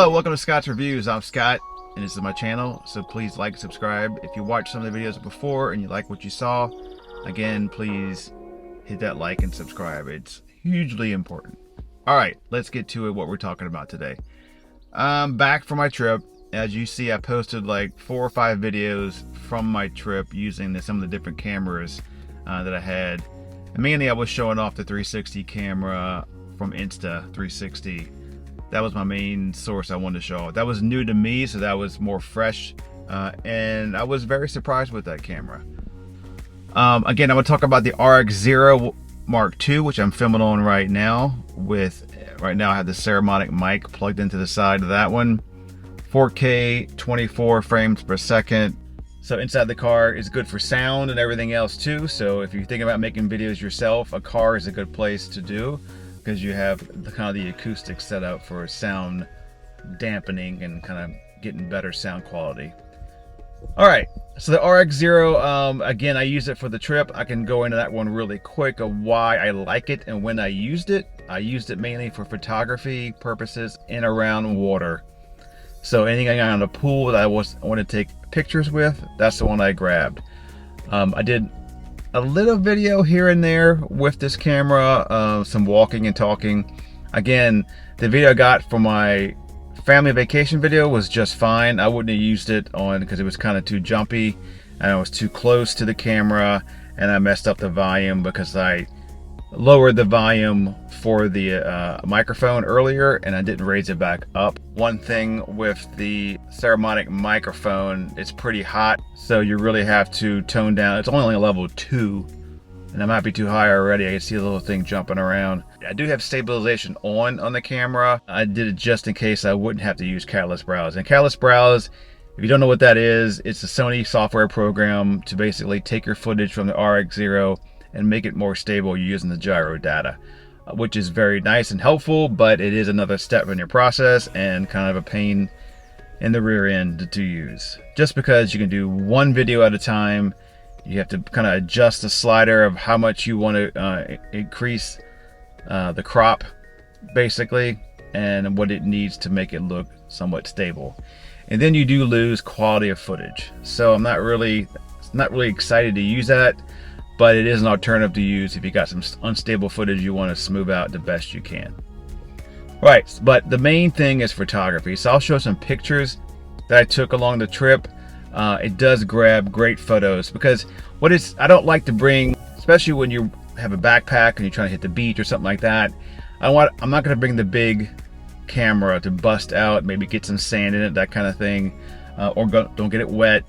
Hello, welcome to Scott's Reviews. I'm Scott, and this is my channel, so please like and subscribe. If you watched some of the videos before and you like what you saw, again, please hit that like and subscribe. It's hugely important. All right, let's get to it, what we're talking about today. I'm back from my trip. As you see, I posted like 4 or 5 videos from my trip using some of the different cameras that I had. And mainly I was showing off the 360 camera from Insta360. That was my main source I wanted to show. That was new to me, so that was more fresh. And I was very surprised with that camera. Again, I'm gonna talk about the RX0 Mark II, which I'm filming on right now. Right now I have the Saramonic mic plugged into the side of that one. 4K, 24 frames per second. So inside the car is good for sound and everything else too. So if you're thinking about making videos yourself, a car is a good place to do, because you have the acoustics set up for sound dampening and kind of getting better sound quality. All right, so the RX0, again, I use it for the trip. I can go into that one really quick of why I like it and when I used it. I used it mainly for photography purposes in around water. So anything on a pool that I want to take pictures with, that's the one I grabbed. I did a little video here and there with this camera, some walking and talking. Again, the video I got for my family vacation video was just fine. I wouldn't have used it on because it was kind of too jumpy and I was too close to the camera, and I messed up the volume because I lowered the volume for the microphone earlier and I didn't raise it back up. One thing with the Saramonic microphone, it's pretty hot, so you really have to tone down. It's only a level 2 and I might be too high already. I can see the little thing jumping around. I do have stabilization on the camera. I did it just in case I wouldn't have to use Catalyst Browse. And Catalyst Browse, if you don't know what that is, it's a Sony software program to basically take your footage from the RX0 and make it more stable using the gyro data, which is very nice and helpful, but it is another step in your process and kind of a pain in the rear end to use. Just because you can do one video at a time, you have to kind of adjust the slider of how much you want to increase the crop, basically, and what it needs to make it look somewhat stable. And then you do lose quality of footage. So I'm not really excited to use that, but it is an alternative to use if you got some unstable footage you want to smooth out the best you can. Right, but the main thing is photography. So I'll show some pictures that I took along the trip. It does grab great photos because I don't like to bring, especially when you have a backpack and you're trying to hit the beach or something like that. I'm not going to bring the big camera to bust out, maybe get some sand in it, that kind of thing, or don't get it wet.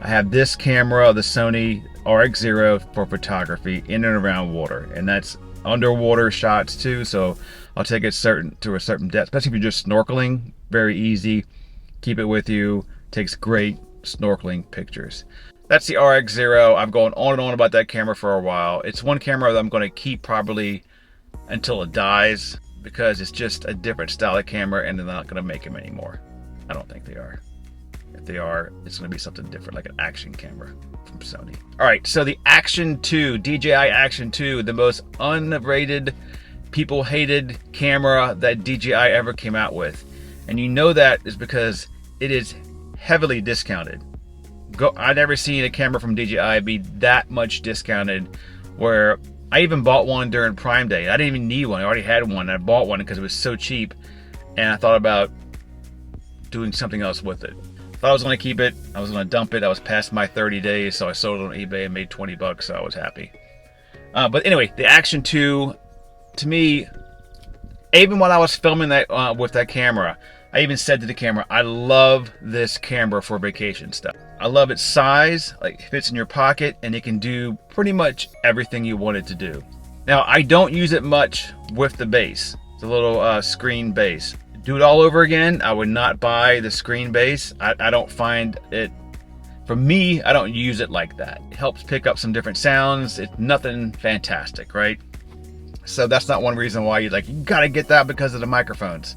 I have this camera, the Sony RX0, for photography in and around water, and that's underwater shots too. So I'll take it to a certain depth, especially if you're just snorkeling. Very easy. Keep it with you. Takes great snorkeling pictures. That's the RX0. I've gone on and on about that camera for a while. It's one camera that I'm going to keep probably until it dies, because it's just a different style of camera and they're not going to make them anymore. I don't think they are. If they are, it's going to be something different, like an action camera from Sony. All right, so the Action 2, DJI Action 2, the most underrated, people hated camera that DJI ever came out with. And you know that is because it is heavily discounted. I've never seen a camera from DJI be that much discounted, where I even bought one during Prime Day. I didn't even need one. I already had one. I bought one because it was so cheap, and I thought about doing something else with it. Thought I was going to keep it. I was going to dump it. I was past my 30 days, so I sold it on eBay and made 20 bucks, so I was happy. But anyway, the Action 2, to me, even when I was filming that with that camera, I even said to the camera, I love this camera for vacation stuff. I love its size, like it fits in your pocket, and it can do pretty much everything you want it to do. Now, I don't use it much with the base, the little screen base. Do it all over again, I would not buy the screen base. I don't find it, for me, I don't use it like that. It helps pick up some different sounds. It's nothing fantastic, right? So that's not one reason why you gotta get that, because of the microphones.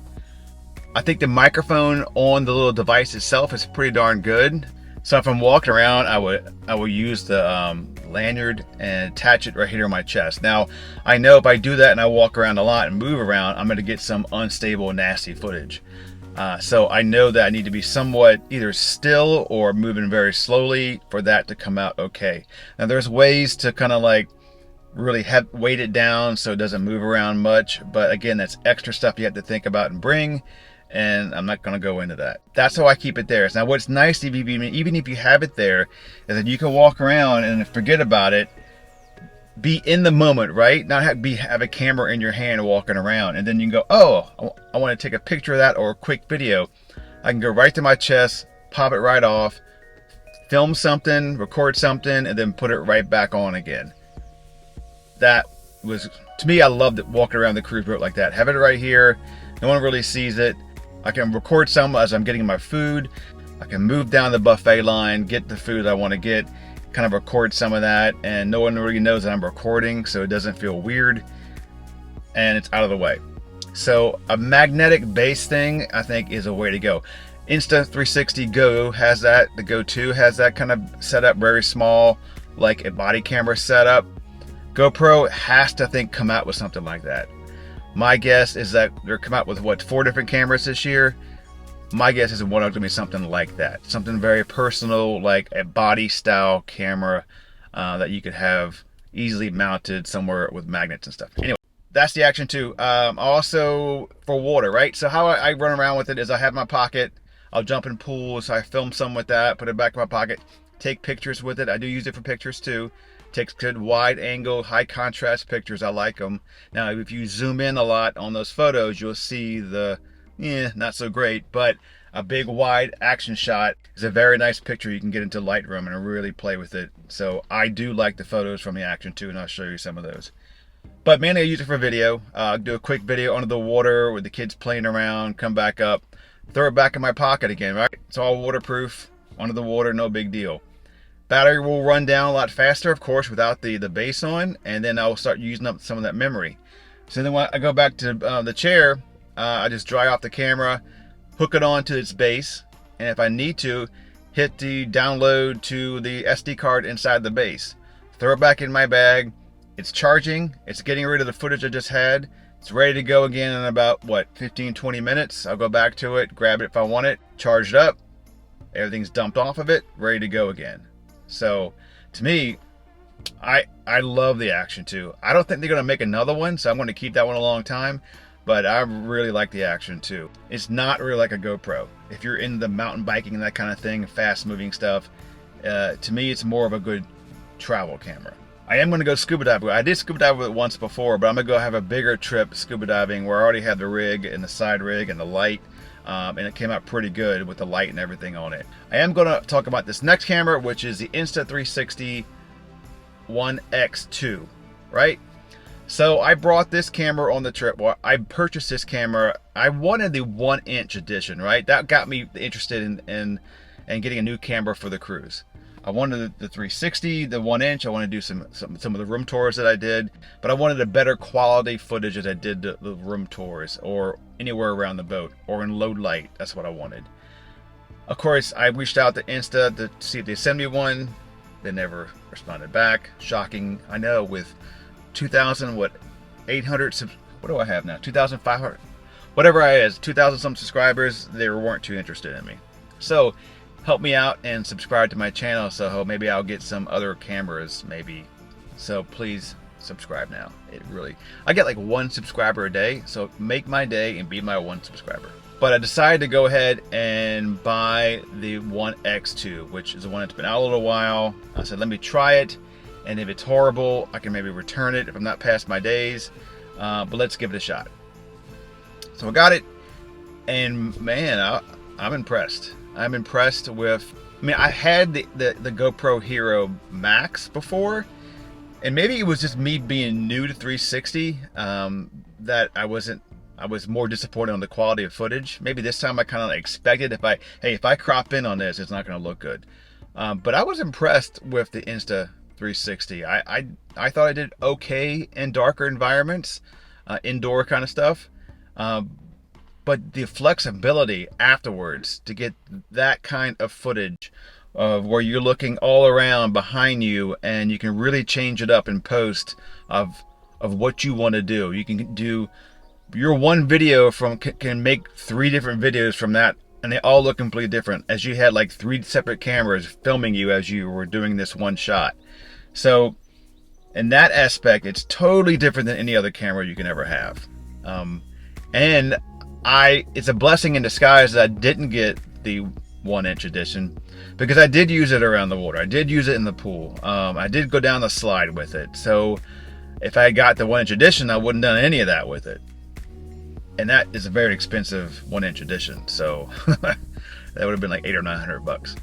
I think the microphone on the little device itself is pretty darn good. So if I'm walking around, I will use the lanyard and attach it right here on my chest. Now, I know if I do that and I walk around a lot and move around, I'm going to get some unstable, nasty footage. So I know that I need to be somewhat either still or moving very slowly for that to come out okay. Now there's ways to kind of like really weight it down so it doesn't move around much, but again, that's extra stuff you have to think about and bring, and I'm not going to go into that. Have how I keep it there. Now what's nice, even if you have it there, is that you can walk around and forget about it, be in the moment, right? Not have a camera in your hand walking around, and then you can go, oh, I want to take a picture of that or a quick video. I can go right to my chest, pop it right off, film something, record something, and then put it right back on again. That was, to me, I loved it, walking around the cruise boat like that. Have it right here, no one really sees it. I can record some as I'm getting my food. I can move down the buffet line, get the food I want to get, kind of record some of that, and no one really knows that I'm recording, so it doesn't feel weird, and it's out of the way. So a magnetic base thing, I think, is a way to go. Insta360 Go has that. The Go 2 has that kind of setup, very small, like a body camera setup. GoPro has to, I think, come out with something like that. My guess is that they're come out with, what, 4 different cameras this year? My guess is one of them is something like that. Something very personal, like a body style camera that you could have easily mounted somewhere with magnets and stuff. Anyway, that's the Action 2. Also for water, right? So how I run around with it is I have my pocket. I'll jump in pools. So I film some with that, put it back in my pocket, take pictures with it. I do use it for pictures too. Takes good wide angle, high contrast pictures. I like them. Now, if you zoom in a lot on those photos, you'll see the not so great, but a big wide action shot is a very nice picture. You can get into Lightroom and really play with it. So I do like the photos from the Action 2, and I'll show you some of those. But mainly I use it for video. Do a quick video under the water with the kids playing around, come back up, throw it back in my pocket again, right? It's all waterproof, under the water, no big deal. Battery will run down a lot faster, of course, without the base on, and then I'll start using up some of that memory. So then when I go back to the chair, I just dry off the camera, hook it on to its base, and if I need to, hit the download to the SD card inside the base. Throw it back in my bag. It's charging. It's getting rid of the footage I just had. It's ready to go again in about, what, 15-20 minutes. I'll go back to it, grab it if I want it, charge it up. Everything's dumped off of it, ready to go again. So, to me, I love the Action 2. I don't think they're going to make another one, so I'm going to keep that one a long time. But I really like the Action 2. It's not really like a GoPro. If you're into the mountain biking and that kind of thing, fast moving stuff, to me it's more of a good travel camera. I am going to go scuba diving. I did scuba dive with it once before, but I'm going to go have a bigger trip scuba diving where I already had the rig and the side rig and the light. And it came out pretty good with the light and everything on it. I am going to talk about this next camera, which is the Insta360 One X2, right? So I brought this camera on the trip. Well, I purchased this camera. I wanted the 1-inch edition, right? That got me interested in getting a new camera for the cruise. I wanted the 360, the 1-inch. I wanted to do some of the room tours that I did, but I wanted a better quality footage as I did the room tours or anywhere around the boat or in low light. That's what I wanted. Of course, I reached out to Insta to see if they send me one. They never responded back. Shocking, I know, with 2,800, what do I have now? 2,500, whatever I is, 2,000 some subscribers, they weren't too interested in me. So help me out and subscribe to my channel, so maybe I'll get some other cameras, maybe. So please subscribe now. I get like 1 subscriber a day, so make my day and be my 1 subscriber. But I decided to go ahead and buy the One X2, which is the one that's been out a little while. I said, let me try it. And if it's horrible, I can maybe return it if I'm not past my days. But let's give it a shot. So I got it, and man, I'm impressed. I'm impressed with. I mean, I had the GoPro Hero Max before, and maybe it was just me being new to 360 that I was more disappointed on the quality of footage. Maybe this time I kind of expected if I crop in on this, it's not going to look good. But I was impressed with the Insta360. I thought I did okay in darker environments, indoor kind of stuff. But the flexibility afterwards to get that kind of footage of where you're looking all around behind you, and you can really change it up in post of what you want to do. You can do your one video from can make 3 different videos from that, and they all look completely different, as you had like 3 separate cameras filming you as you were doing this one shot. So in that aspect, it's totally different than any other camera you can ever have. And it's a blessing in disguise that I didn't get the 1-inch edition, because I did use it around the water. I did use it in the pool. I did go down the slide with it. So if I got the 1-inch edition, I wouldn't have done any of that with it. And that is a very expensive 1-inch edition. So that would have been like $800 or $900.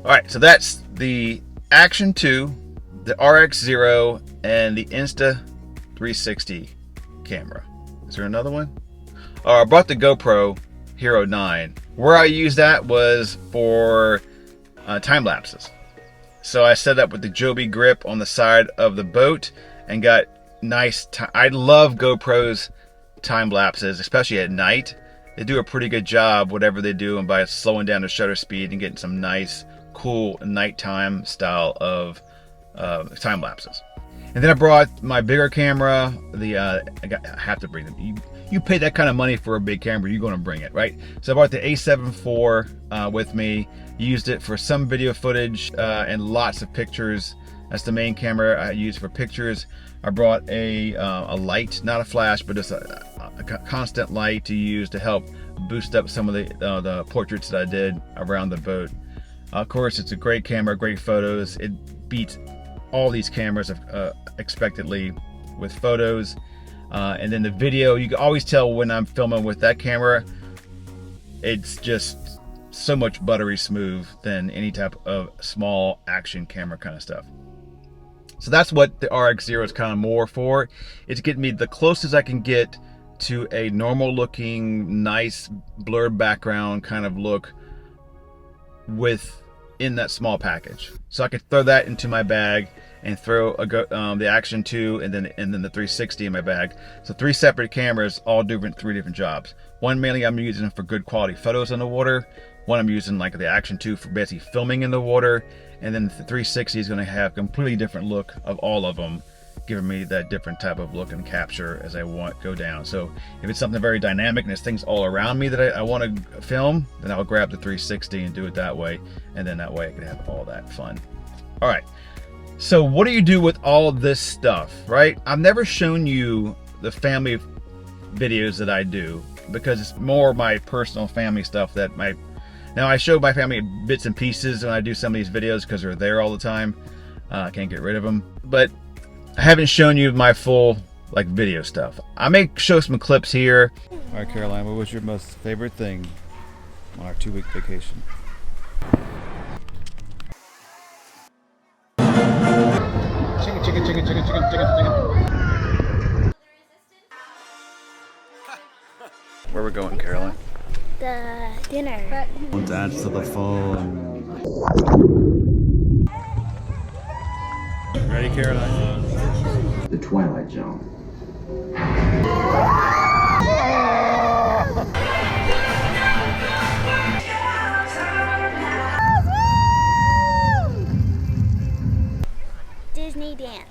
All right, so that's the Action 2, the RX0, and the Insta360 camera. Is there another one? Oh, I brought the GoPro Hero 9. Where I used that was for time lapses. So I set up with the Joby grip on the side of the boat and got nice I love GoPro's time lapses, especially at night. They do a pretty good job, whatever they do, and by slowing down the shutter speed and getting some nice, cool nighttime style of time lapses. And then I brought my bigger camera. I have to bring them. You pay that kind of money for a big camera, you're going to bring it, right? So I brought the A7 IV with me. Used it for some video footage and lots of pictures. That's the main camera I use for pictures. I brought a light, not a flash, but just a constant light to use to help boost up some of the portraits that I did around the boat. Of course, it's a great camera, great photos. It beats all these cameras expectedly with photos. And then the video, you can always tell when I'm filming with that camera, it's just so much buttery smooth than any type of small action camera kind of stuff. So that's what the RX0 is kind of more for. It's getting me the closest I can get to a normal looking, nice blurred background kind of look in that small package. So I could throw that into my bag and throw the Action 2 and then the 360 in my bag. So 3 separate cameras, all doing 3 different jobs. One mainly I'm using for good quality photos in the water. One I'm using like the Action 2 for basically filming in the water. And then the 360 is going to have a completely different look of all of them, giving me that different type of look and capture as I go down. So if it's something very dynamic and there's things all around me that I want to film, then I'll grab the 360 and do it that way. And then that way I can have all that fun. All right. So what do you do with all this stuff, right? I've never shown you the family videos that I do because it's more my personal family stuff that now I show my family bits and pieces when I do some of these videos because they're there all the time. I can't get rid of them. But I haven't shown you my full like video stuff. I may show some clips here. All right, Caroline, what was your most favorite thing on our 2-week vacation? Chicken. Where we're going, Caroline? The dinner. Don't answer the phone. Ready, Caroline? The Twilight Zone. Disney dance.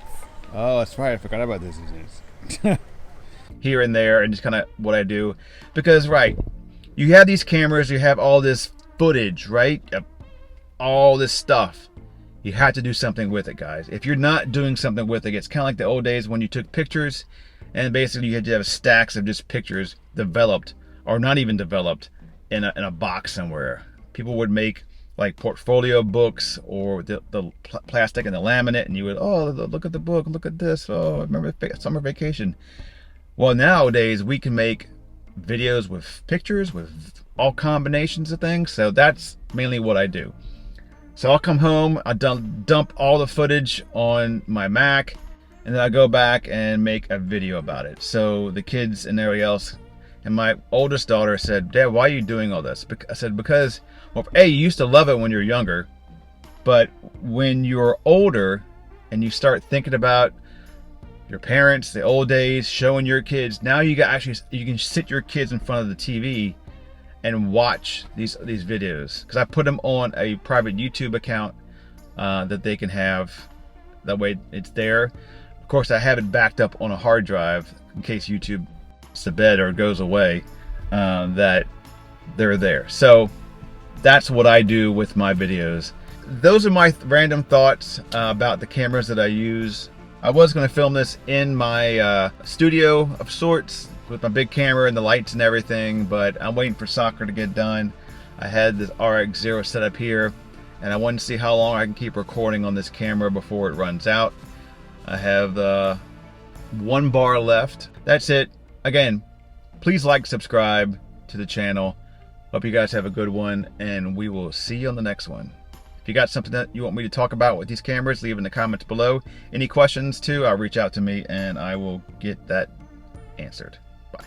Oh, that's right. I forgot about Disney dance. Here and there, and just kind of what I do. Because, right, you have these cameras, you have all this footage, right? All this stuff. You have to do something with it, guys. If you're not doing something with it, it's kind of like the old days when you took pictures and basically you had to have stacks of just pictures developed or not even developed in a box somewhere. People would make like portfolio books or the plastic and the laminate, and you would, oh, look at the book, look at this, oh, I remember summer vacation. Well, nowadays we can make videos with pictures, with all combinations of things. So that's mainly what I do. So I'll come home, I dump all the footage on my Mac, and then I go back and make a video about it. So the kids and everybody else, and my oldest daughter said, Dad, why are you doing all this? I said, because, well, A, you used to love it when you're younger, but when you're older and you start thinking about your parents, the old days, showing your kids, now you can sit your kids in front of the TV and watch these videos, because I put them on a private YouTube account that they can have. That way it's there. Of course, I have it backed up on a hard drive in case YouTube to bed or goes away, that they're there. So that's what I do with my videos. Those are my random thoughts about the cameras that I use. I was going to film this in my studio of sorts with my big camera and the lights and everything, but I'm waiting for soccer to get done. I had this RX0 set up here, and I wanted to see how long I can keep recording on this camera before it runs out. I have 1 bar left. That's it. Again, please like, subscribe to the channel. Hope you guys have a good one, and we will see you on the next one. If you got something that you want me to talk about with these cameras, leave it in the comments below. Any questions too, reach out to me and I will get that answered. Bye.